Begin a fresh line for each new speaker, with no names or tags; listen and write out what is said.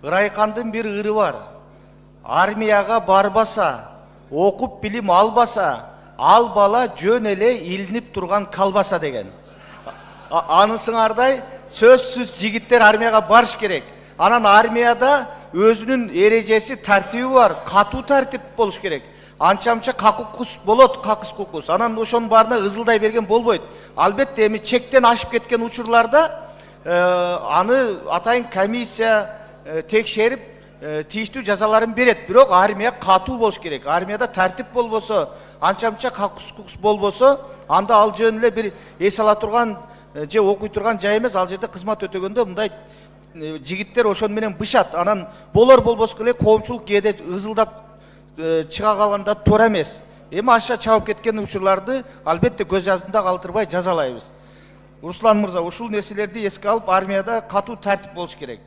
Ырайкандын бир ыры бар. Армияга барбаса, окуп билим албаса, ал бала жөн эле илинип турган калбаса деген. Анысыңардай сөзсүз жигиттер армияга барыш керек. Анан армияда өзүнүн эрежеси, тартиби бар, катуу тартип болуш керек. Анча-мынча какукус болот, какыс кукус. Анан ошонун баарына ызылдай берген болбойт. Албетте эми чектен ашып кеткен учурларда аны атайын комиссия текшерип тийиштүү жазаларын берет. Бирок армия катуу болуш керек. Армияда тартип болбосо, анча-мынча какус кукус болбосо, анда ал жөн эле бир эс ала турган же окуй турган жай эмес. Ал жерде кызмат өтөгөндө мындай жигиттер ошон менен бышат. Анан болор болбоско эле коомчулук кээде ызылдап чыга калганда туура эмес. Эми аша чабып кеткен учурларды албетте көз алдында калтырбай жазалайбыз. Руслан мырза, ушул нерселерди эске алып, армияда катуу тартип болуш керек.